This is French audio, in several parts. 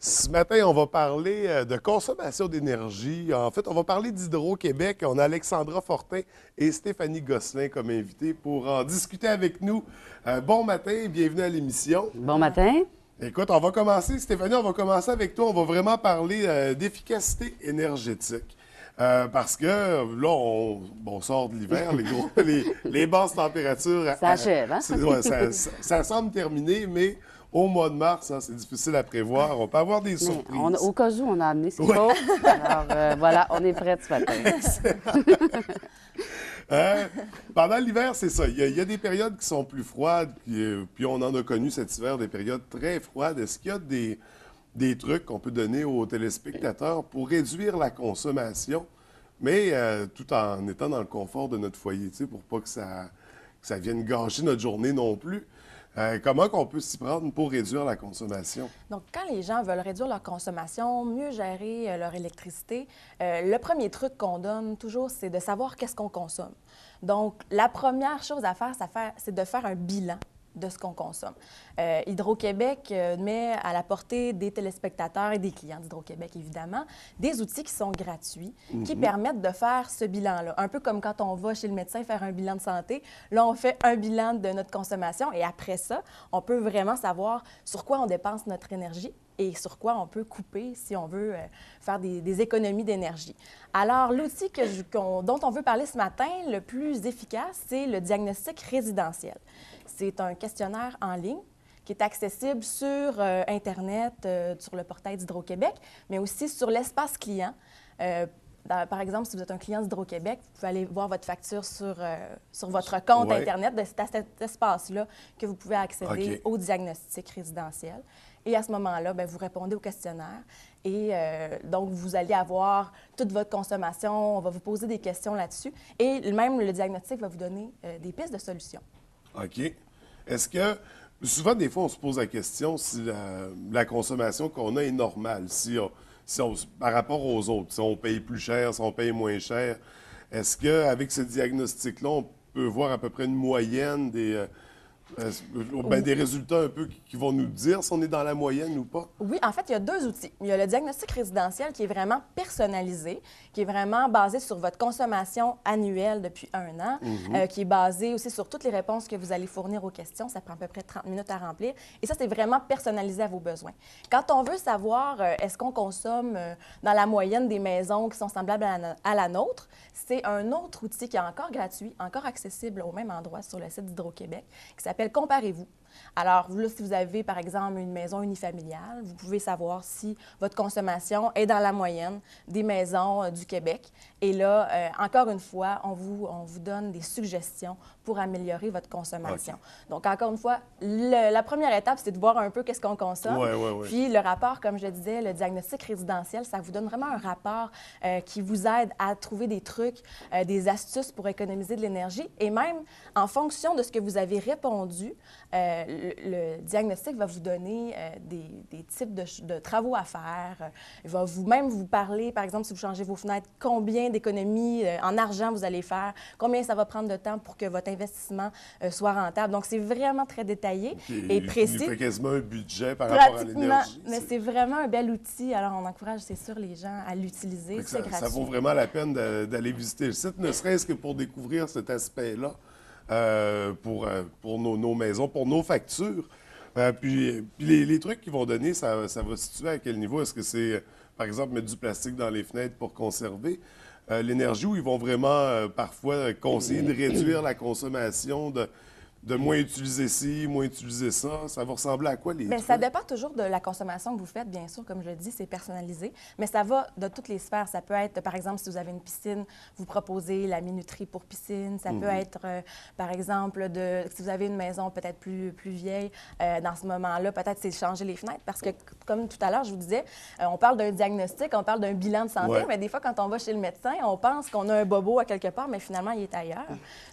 Ce matin, on va parler de consommation d'énergie. En fait, on va parler d'Hydro-Québec. On a Alexandra Fortin et Stéphanie Gosselin comme invités pour en discuter avec nous. Bon matin et bienvenue à l'émission. Bon matin. Écoute, on va commencer, Stéphanie, on va commencer avec toi. On va vraiment parler d'efficacité énergétique. Parce que là, on sort de l'hiver, les basses températures. Ça achève, hein? Ouais, ça semble terminer, mais au mois de mars, hein, c'est difficile à prévoir. On peut avoir des surprises. Au cas où, on a amené ce qu'il faut. Alors, voilà, on est prêts ce matin. Pendant l'hiver, c'est ça. Il y a des périodes qui sont plus froides, puis on en a connu cet hiver des périodes très froides. Est-ce qu'il y a des trucs qu'on peut donner aux téléspectateurs pour réduire la consommation, mais tout en étant dans le confort de notre foyer, tu sais, pour pas que ça vienne gâcher notre journée non plus? Comment qu'on peut s'y prendre pour réduire la consommation? Donc, quand les gens veulent réduire leur consommation, mieux gérer leur électricité, le premier truc qu'on donne toujours, c'est de savoir qu'est-ce qu'on consomme. Donc, la première chose à faire, c'est de faire un bilan de ce qu'on consomme. Hydro-Québec met à la portée des téléspectateurs et des clients d'Hydro-Québec, évidemment, des outils qui sont gratuits, qui permettent de faire ce bilan-là. Un peu comme quand on va chez le médecin faire un bilan de santé. Là, on fait un bilan de notre consommation et après ça, on peut vraiment savoir sur quoi on dépense notre énergie et sur quoi on peut couper si on veut faire des économies d'énergie. Alors, l'outil dont on veut parler ce matin, le plus efficace, c'est le diagnostic résidentiel. C'est un questionnaire en ligne qui est accessible sur Internet, sur le portail d'Hydro-Québec, mais aussi sur l'espace client. Par exemple, si vous êtes un client d'Hydro-Québec, vous pouvez aller voir votre facture sur votre compte Internet. C'est à cet espace-là que vous pouvez accéder au diagnostic résidentiel. Et à ce moment-là, bien, vous répondez au questionnaire. Et donc, vous allez avoir toute votre consommation. On va vous poser des questions là-dessus. Et même le diagnostic va vous donner des pistes de solutions. OK. Est-ce que, souvent, des fois, on se pose la question si la consommation qu'on a est normale, par rapport aux autres, si on paye plus cher, si on paye moins cher. Est-ce qu'avec ce diagnostic-là, on peut voir à peu près une moyenne des résultats un peu qui vont nous dire si on est dans la moyenne ou pas? Oui, en fait, il y a deux outils. Il y a le diagnostic résidentiel qui est vraiment personnalisé, qui est vraiment basé sur votre consommation annuelle depuis un an, qui est basé aussi sur toutes les réponses que vous allez fournir aux questions. Ça prend à peu près 30 minutes à remplir. Et ça, c'est vraiment personnalisé à vos besoins. Quand on veut savoir est-ce qu'on consomme dans la moyenne des maisons qui sont semblables à la nôtre, c'est un autre outil qui est encore gratuit, encore accessible au même endroit sur le site d'Hydro-Québec, qui s'appelle Comparez-vous. Alors, là, si vous avez, par exemple, une maison unifamiliale, vous pouvez savoir si votre consommation est dans la moyenne des maisons du Québec. Et là, encore une fois, on vous donne des suggestions pour améliorer votre consommation. Okay. Donc, encore une fois, la première étape, c'est de voir un peu qu'est-ce qu'on consomme. Puis, le rapport, comme je le disais, le diagnostic résidentiel, ça vous donne vraiment un rapport qui vous aide à trouver des trucs, des astuces pour économiser de l'énergie. Et même, en fonction de ce que vous avez répondu, le diagnostic va vous donner des types de travaux à faire. Il va même vous parler, par exemple, si vous changez vos fenêtres, combien d'économies en argent vous allez faire, combien ça va prendre de temps pour que votre investissement soit rentable. Donc, c'est vraiment très détaillé et précis. Il fait quasiment un budget par rapport à l'énergie. Mais c'est vraiment un bel outil. Alors, on encourage, c'est sûr, les gens à l'utiliser. C'est gratuit. Ça vaut vraiment la peine d'aller visiter le site, ne serait-ce que pour découvrir cet aspect-là. Pour nos maisons, pour nos factures. Puis les trucs qu'ils vont donner, ça va se situer à quel niveau? Est-ce que c'est, par exemple, mettre du plastique dans les fenêtres pour conserver l'énergie ou ils vont vraiment parfois conseiller de réduire la consommation, de moins utiliser ci, moins utiliser ça? Ça va ressembler à quoi, les trucs? Ça dépend toujours de la consommation que vous faites, bien sûr. Comme je le dis, c'est personnalisé. Mais ça va de toutes les sphères. Ça peut être, par exemple, si vous avez une piscine, vous proposez la minuterie pour piscine. Ça peut être, par exemple, si vous avez une maison peut-être plus vieille, dans ce moment-là, peut-être c'est changer les fenêtres. Parce que, comme tout à l'heure, je vous disais, on parle d'un diagnostic, on parle d'un bilan de santé, mais des fois, quand on va chez le médecin, on pense qu'on a un bobo à quelque part, mais finalement, il est ailleurs.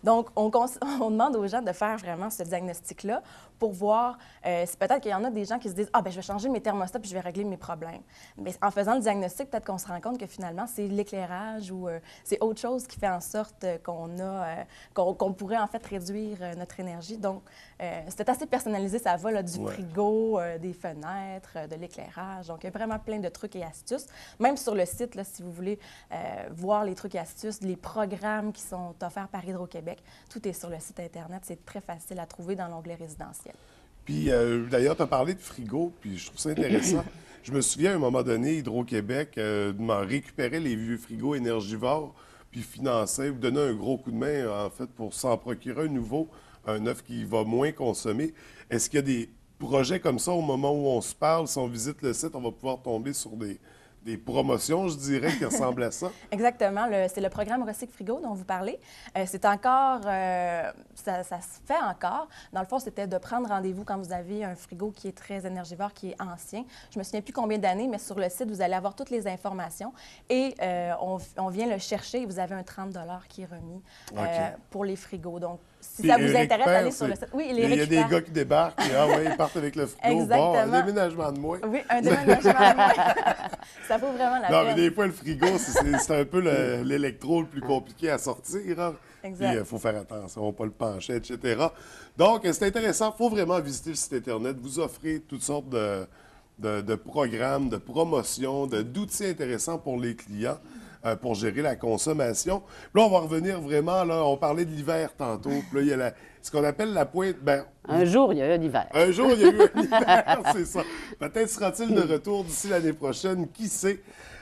Donc, on demande aux gens de faire vraiment ce diagnostic-là pour voir, peut-être qu'il y en a des gens qui se disent « Ah, ben je vais changer mes thermostats puis je vais régler mes problèmes. » Mais en faisant le diagnostic, peut-être qu'on se rend compte que finalement, c'est l'éclairage ou c'est autre chose qui fait en sorte qu'on pourrait en fait réduire notre énergie. Donc, c'est assez personnalisé, ça va là, du frigo, des fenêtres, de l'éclairage. Donc, il y a vraiment plein de trucs et astuces. Même sur le site, là, si vous voulez voir les trucs et astuces, les programmes qui sont offerts par Hydro-Québec, tout est sur le site Internet. C'est très facile à trouver dans l'onglet résidentiel. Puis, d'ailleurs, tu as parlé de frigo, puis je trouve ça intéressant. Je me souviens, à un moment donné, Hydro-Québec m'en récupérait les vieux frigos énergivores, puis finançait, ou donnait un gros coup de main, en fait, pour s'en procurer un nouveau, un neuf qui va moins consommer. Est-ce qu'il y a des projets comme ça au moment où on se parle? Si on visite le site, on va pouvoir tomber sur des promotions, je dirais, qui ressemblent à ça? Exactement. C'est le programme Recycle Frigo dont vous parlez. C'est encore... ça se fait encore. Dans le fond, c'était de prendre rendez-vous quand vous avez un frigo qui est très énergivore, qui est ancien. Je ne me souviens plus combien d'années, mais sur le site, vous allez avoir toutes les informations et on vient le chercher et vous avez un 30 qui est remis pour les frigos. Donc, si ça vous intéresse, allez sur le site. Oui, il y a des gars qui débarquent et ils partent avec le frigo. Exactement. Bon, un déménagement de moins. Oui, un déménagement de moins. Ça vaut vraiment la peine. Non, mais des fois, le frigo, c'est un peu l'électro le plus compliqué à sortir. Hein? Exact. Il faut faire attention, pas le pencher, etc. Donc, c'est intéressant. Il faut vraiment visiter le site Internet. Vous offrez toutes sortes de programmes, de promotions, d'outils intéressants pour les clients. Pour gérer la consommation. Puis là, on va revenir vraiment, là, on parlait de l'hiver tantôt. Puis là, il y a ce qu'on appelle la pointe. Un jour, il y a eu un hiver. Un jour, il y a eu un hiver, c'est ça. Peut-être sera-t-il de retour d'ici l'année prochaine, qui sait.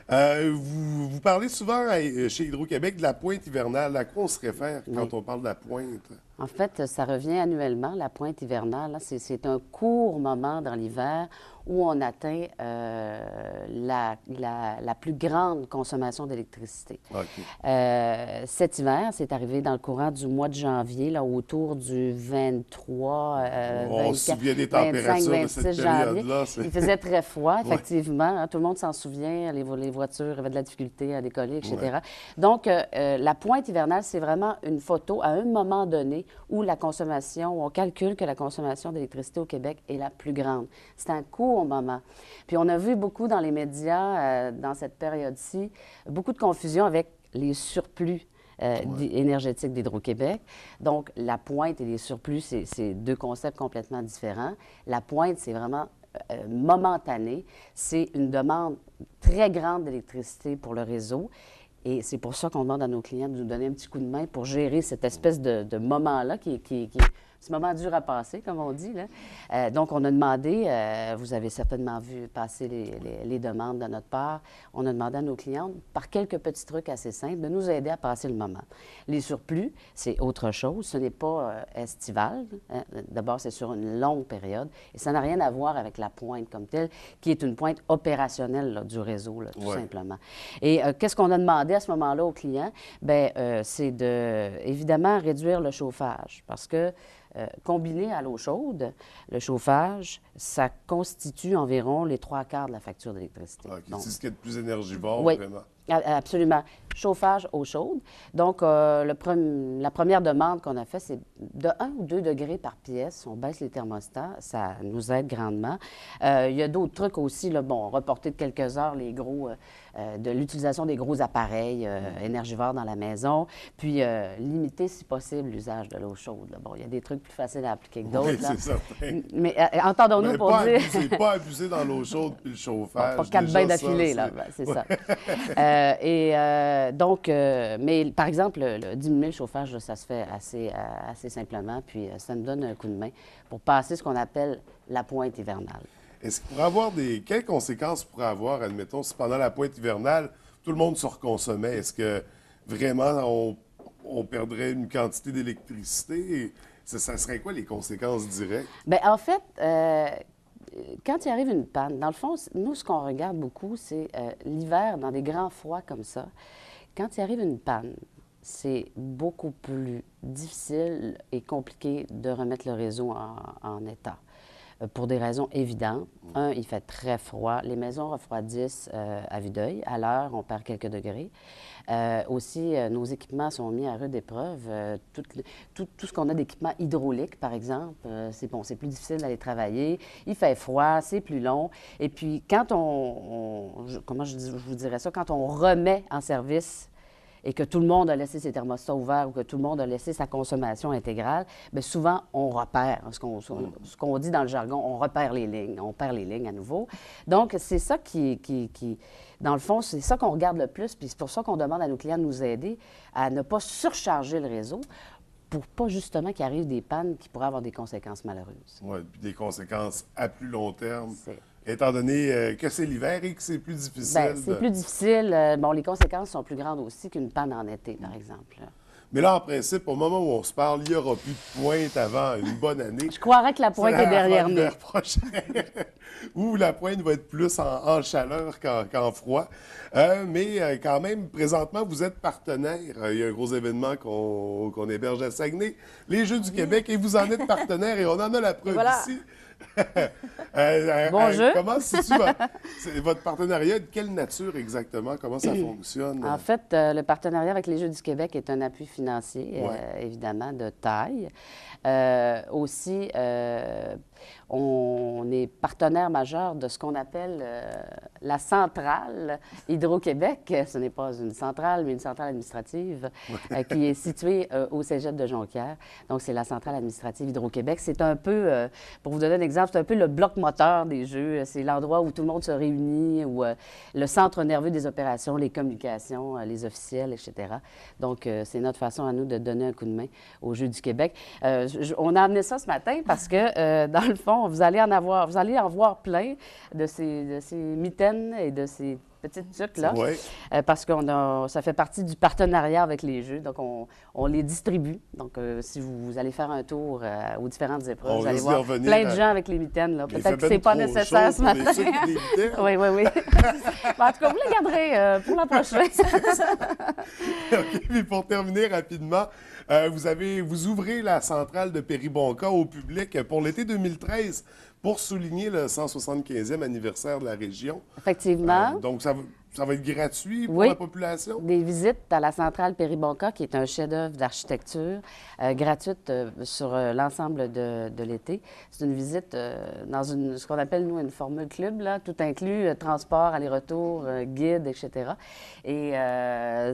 Vous parlez souvent chez Hydro-Québec de la pointe hivernale. À quoi on se réfère quand on parle de la pointe? En fait, ça revient annuellement, la pointe hivernale. C'est un court moment dans l'hiver où on atteint la plus grande consommation d'électricité. Okay. Cet hiver, c'est arrivé dans le courant du mois de janvier, là, autour du 23, on se souvient des températures 25, de cette 26 janvier. période-là. Il faisait très froid, effectivement. Hein, tout le monde s'en souvient. Les voitures avaient de la difficulté à décoller, etc. Ouais. Donc, la pointe hivernale, c'est vraiment une photo à un moment donné où la consommation, on calcule que la consommation d'électricité au Québec est la plus grande. C'est un court moment. Puis on a vu beaucoup dans les médias, dans cette période-ci, beaucoup de confusion avec les surplus énergétiques d'Hydro-Québec. Donc, la pointe et les surplus, c'est deux concepts complètement différents. La pointe, c'est vraiment momentané. C'est une demande très grande d'électricité pour le réseau. Et c'est pour ça qu'on demande à nos clients de nous donner un petit coup de main pour gérer cette espèce de moment-là qui ce moment dur à passer, comme on dit. Là. Donc, on a demandé, vous avez certainement vu passer les demandes de notre part, on a demandé à nos clients, par quelques petits trucs assez simples, de nous aider à passer le moment. Les surplus, c'est autre chose. Ce n'est pas estival. Hein. D'abord, c'est sur une longue période. Et ça n'a rien à voir avec la pointe comme telle, qui est une pointe opérationnelle là, du réseau, là, tout simplement. Et qu'est-ce qu'on a demandé à ce moment-là aux clients? Bien, c'est évidemment, réduire le chauffage. Parce que combiné à l'eau chaude, le chauffage, ça constitue environ les 3/4 de la facture d'électricité. Okay, c'est ce qui est le plus énergivore, vraiment. Absolument. Chauffage, eau chaude. Donc, la première demande qu'on a faite, c'est de 1 ou 2 degrés par pièce. On baisse les thermostats. Ça nous aide grandement. Il y a d'autres trucs aussi. Là, bon, reporter de quelques heures de l'utilisation des gros appareils énergivores dans la maison. Puis, limiter, si possible, l'usage de l'eau chaude. Là. Bon, il y a des trucs plus faciles à appliquer que d'autres. Oui, c'est certain. Mais entendons-nous pour dire... pas abuser dans l'eau chaude puis le chauffage. Pas 4 bains d'affilée, là. C'est ça. Donc, mais par exemple, diminuer le chauffage, là, ça se fait assez simplement, puis ça nous donne un coup de main pour passer ce qu'on appelle la pointe hivernale. Est-ce qu'il pourrait avoir quelles conséquences pourrait avoir, admettons, si pendant la pointe hivernale, tout le monde se reconsommait? Est-ce que vraiment on perdrait une quantité d'électricité? Ça serait quoi les conséquences directes? Bien, en fait, quand il arrive une panne, dans le fond, nous, ce qu'on regarde beaucoup, c'est l'hiver, dans des grands froids comme ça, quand il arrive une panne, c'est beaucoup plus difficile et compliqué de remettre le réseau en état. pour des raisons évidentes. Un, il fait très froid. Les maisons refroidissent à vue d'œil. À l'heure, on perd quelques degrés. Aussi, nos équipements sont mis à rude épreuve. Tout ce qu'on a d'équipement hydraulique, par exemple, c'est bon, c'est plus difficile d'aller travailler. Il fait froid, c'est plus long. Et puis, quand comment je vous dirais ça, quand on remet en service et que tout le monde a laissé ses thermostats ouverts ou que tout le monde a laissé sa consommation intégrale, bien souvent, on repère. Ce qu'on dit dans le jargon, on repère les lignes, on perd les lignes à nouveau. Donc, c'est ça dans le fond, c'est ça qu'on regarde le plus, puis c'est pour ça qu'on demande à nos clients de nous aider à ne pas surcharger le réseau pour pas justement qu'il arrive des pannes qui pourraient avoir des conséquences malheureuses. Oui, puis des conséquences à plus long terme. Étant donné que c'est l'hiver et que c'est plus difficile. Bien, c'est plus difficile. Bon, les conséquences sont plus grandes aussi qu'une panne en été, par exemple. Mais là, en principe, au moment où on se parle, il n'y aura plus de pointe avant une bonne année. Je croirais que la pointe est derrière nous. L'hiver prochain, où la pointe va être plus en chaleur qu'en froid. Mais quand même, présentement, vous êtes partenaire. Il y a un gros événement qu'on héberge à Saguenay, les Jeux du Québec, et vous en êtes partenaire, et on en a la preuve ici. Bonjour. Comment se situe votre partenariat? De quelle nature exactement? Comment ça fonctionne? En fait, le partenariat avec les Jeux du Québec est un appui financier, évidemment, de taille. Aussi, on est partenaire majeur de ce qu'on appelle la centrale Hydro-Québec. Ce n'est pas une centrale, mais une centrale administrative qui est située au cégep de Jonquière. Donc, c'est la centrale administrative Hydro-Québec. C'est un peu, pour vous donner un exemple, c'est un peu le bloc moteur des Jeux. C'est l'endroit où tout le monde se réunit, où le centre nerveux des opérations, les communications, les officiels, etc. Donc, c'est notre façon à nous de donner un coup de main aux Jeux du Québec. On a amené ça ce matin parce que, dans le fond, vous allez en voir plein de ces mitaines et de ces petites tuques-là, parce que ça fait partie du partenariat avec les Jeux. Donc, on les distribue. Donc, si vous allez faire un tour aux différentes épreuves, vous allez voir plein de gens avec les mitaines. Peut-être que ce n'est pas nécessaire ce matin. Oui. En tout cas, vous les garderez pour la prochaine. OK. Puis pour terminer rapidement, vous ouvrez la centrale de Péribonka au public pour l'été 2013 pour souligner le 175e anniversaire de la région. Effectivement. Donc, ça va être gratuit pour la population? Des visites à la centrale Péribonka, qui est un chef-d'œuvre d'architecture, gratuite sur l'ensemble de l'été. C'est une visite dans ce qu'on appelle, nous, une formule club, là, tout inclus, transport, aller-retour, guide, etc. Et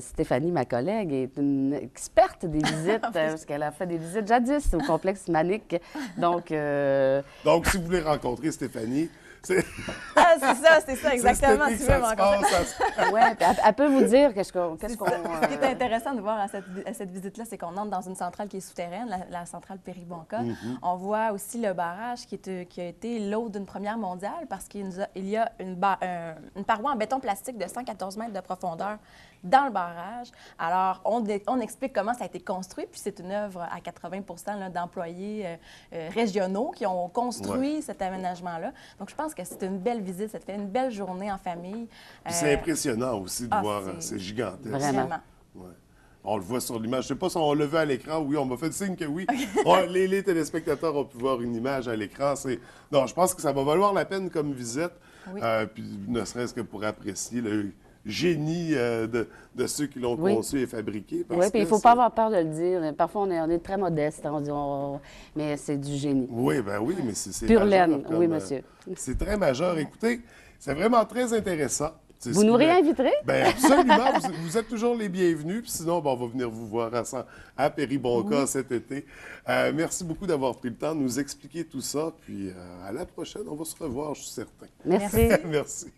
Stéphanie, ma collègue, est une experte des visites, parce qu'elle a fait des visites jadis au complexe Manic. Donc, si vous voulez rencontrer Stéphanie, c'est ça, exactement. Tu veux rencontrer. Oui, elle peut vous dire qu'est-ce qu'on... Ce qui est intéressant de voir à cette visite-là, c'est qu'on entre dans une centrale qui est souterraine, la centrale Péribonka. On voit aussi le barrage qui a été l'eau d'une première mondiale parce qu'il y a une paroi en béton plastique de 114 mètres de profondeur dans le barrage. Alors, on explique comment ça a été construit, puis c'est une œuvre à 80 là, d'employés régionaux qui ont construit cet aménagement-là. Donc, je pense que c'est une belle visite, ça te fait une belle journée en famille. C'est impressionnant aussi de voir, c'est gigantesque. Vraiment. Ouais. On le voit sur l'image. Je ne sais pas si on l'a vu à l'écran. Oui, on m'a fait signe que oui. Les téléspectateurs ont pu voir une image à l'écran. Non, je pense que ça va valoir la peine comme visite. Oui. Puis ne serait-ce que pour apprécier le génie de ceux qui l'ont conçu et fabriqué. Oui, puis il ne faut pas avoir peur de le dire. Parfois, on est très modeste. On dit, mais c'est du génie. Oui, bien oui, mais c'est pure majeur. laine, oui, monsieur. C'est très majeur. Écoutez, c'est vraiment très intéressant. Vous nous réinviterez? Bien, absolument. Vous êtes toujours les bienvenus. Puis sinon, on va venir vous voir à Péribonka cet été. Merci beaucoup d'avoir pris le temps de nous expliquer tout ça. Puis à la prochaine, on va se revoir, je suis certain. Merci. Merci.